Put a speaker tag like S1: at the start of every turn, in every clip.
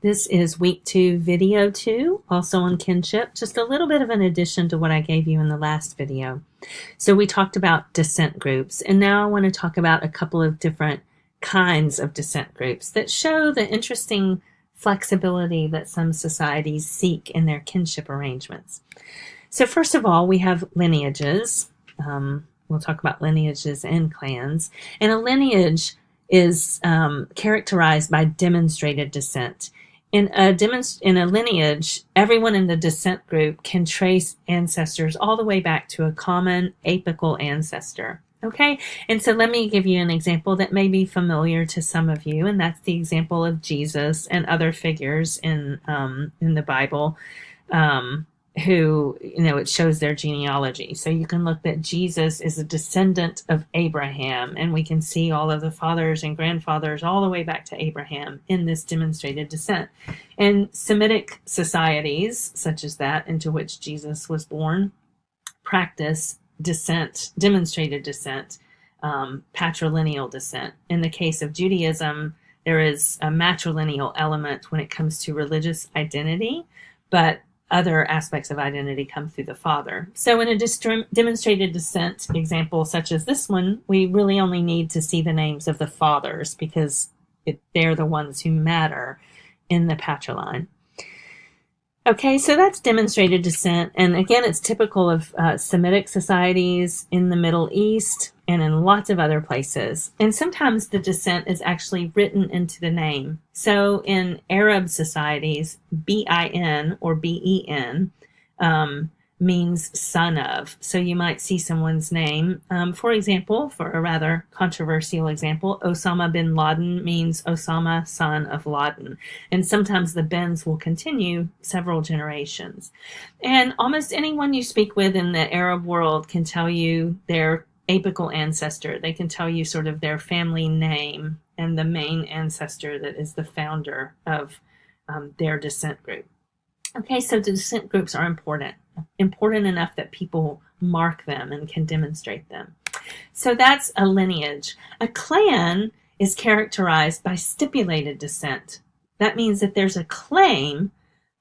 S1: This is week 2, video 2, also on kinship, just a little bit of an addition to what I gave you in the last video. So we talked about descent groups, and now I want to talk about a couple of different kinds of descent groups that show the interesting flexibility that some societies seek in their kinship arrangements. So first of all, we have lineages. We'll talk about lineages and clans. And a lineage is characterized by demonstrated descent. In a lineage, everyone in the descent group can trace ancestors all the way back to a common apical ancestor. Okay, and so let me give you an example that may be familiar to some of you, and that's the example of Jesus and other figures in the Bible. Who, it shows their genealogy. So you can look that Jesus is a descendant of Abraham, and we can see all of the fathers and grandfathers all the way back to Abraham in this demonstrated descent. And Semitic societies, such as that into which Jesus was born, practice descent, demonstrated descent, patrilineal descent. In the case of Judaism, there is a matrilineal element when it comes to religious identity, but other aspects of identity come through the father. So in a demonstrated descent example such as this one, we really only need to see the names of the fathers because they're the ones who matter in the patriline. Okay, so that's demonstrated descent. And again, it's typical of Semitic societies in the Middle East and in lots of other places. And sometimes the descent is actually written into the name. So in Arab societies, B-I-N or B-E-N means son of. So you might see someone's name. For example, for a rather controversial example, Osama bin Laden means Osama, son of Laden. And sometimes the bins will continue several generations. And almost anyone you speak with in the Arab world can tell you their apical ancestor. They can tell you sort of their family name and the main ancestor that is the founder of their descent group. Okay, so the descent groups are important enough that people mark them and can demonstrate them. So that's a lineage. A clan is characterized by stipulated descent. That means that there's a claim,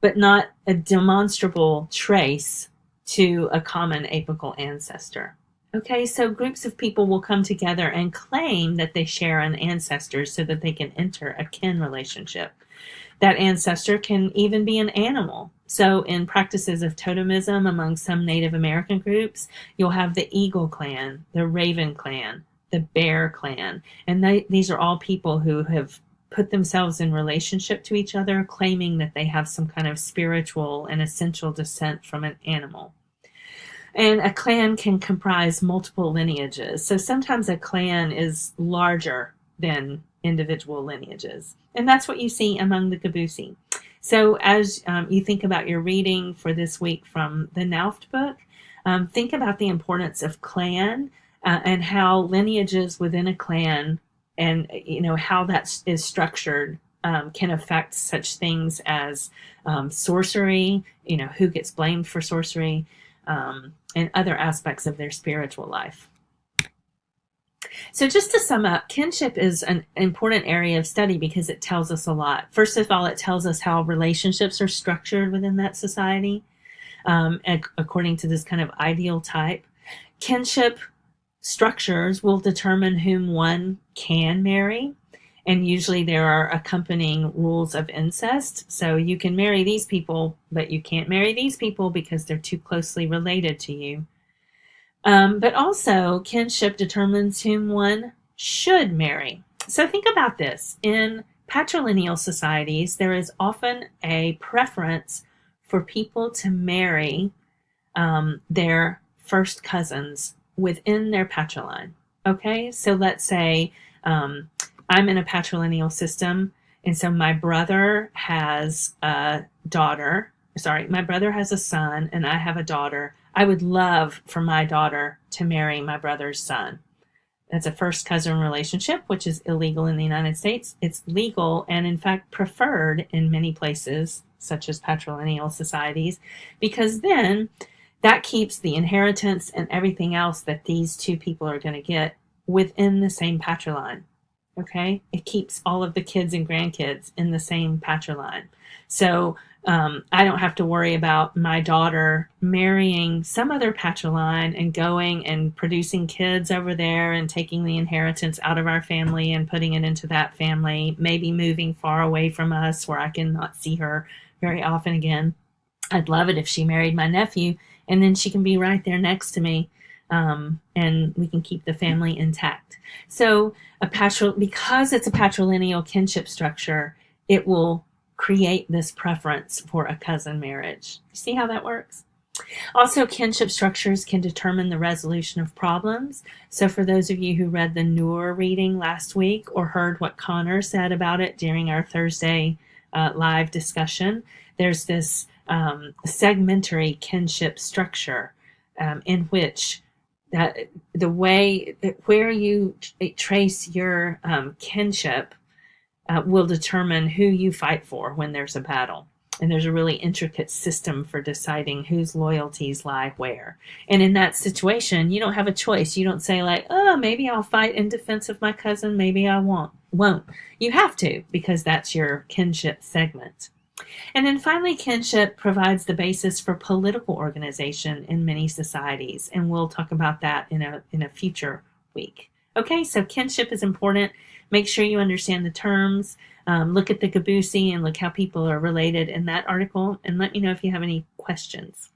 S1: but not a demonstrable trace to a common apical ancestor. Okay, so groups of people will come together and claim that they share an ancestor so that they can enter a kin relationship. That ancestor can even be an animal. So in practices of totemism among some Native American groups, you'll have the eagle clan, the raven clan, the bear clan. And these are all people who have put themselves in relationship to each other, claiming that they have some kind of spiritual and essential descent from an animal. And a clan can comprise multiple lineages. So sometimes a clan is larger than individual lineages. And that's what you see among the Gabusi. So as you think about your reading for this week from the Nauft book, think about the importance of clan and how lineages within a clan and how that is structured can affect such things as sorcery, who gets blamed for sorcery, and other aspects of their spiritual life. So just to sum up, kinship is an important area of study because it tells us a lot. First of all, it tells us how relationships are structured within that society, according to this kind of ideal type. Kinship structures will determine whom one can marry, and usually there are accompanying rules of incest. So you can marry these people, but you can't marry these people because they're too closely related to you. But also, kinship determines whom one should marry. So think about this. In patrilineal societies, there is often a preference for people to marry their first cousins within their patriline. Okay, so let's say I'm in a patrilineal system, and so my brother has a son, and I have a daughter. I would love for my daughter to marry my brother's son. That's a first cousin relationship, which is illegal in the United States. It's legal and, in fact, preferred in many places, such as patrilineal societies, because then that keeps the inheritance and everything else that these two people are going to get within the same patriline. Okay, it keeps all of the kids and grandkids in the same patriline. So I don't have to worry about my daughter marrying some other patriline and going and producing kids over there and taking the inheritance out of our family and putting it into that family, maybe moving far away from us where I can not see her very often again. I'd love it if she married my nephew and then she can be right there next to me, and we can keep the family intact. So because it's a patrilineal kinship structure, it will create this preference for a cousin marriage. See how that works? Also, kinship structures can determine the resolution of problems. So for those of you who read the Noor reading last week or heard what Connor said about it during our Thursday live discussion, there's this segmentary kinship structure in which the way where you trace your kinship will determine who you fight for when there's a battle. And there's a really intricate system for deciding whose loyalties lie where. And in that situation, you don't have a choice. You don't say like, oh, maybe I'll fight in defense of my cousin. Maybe I won't. You have to, because that's your kinship segment. And then finally, kinship provides the basis for political organization in many societies. And we'll talk about that in a future week. Okay, so kinship is important. Make sure you understand the terms. Look at the Gabusi and look how people are related in that article. And let me know if you have any questions.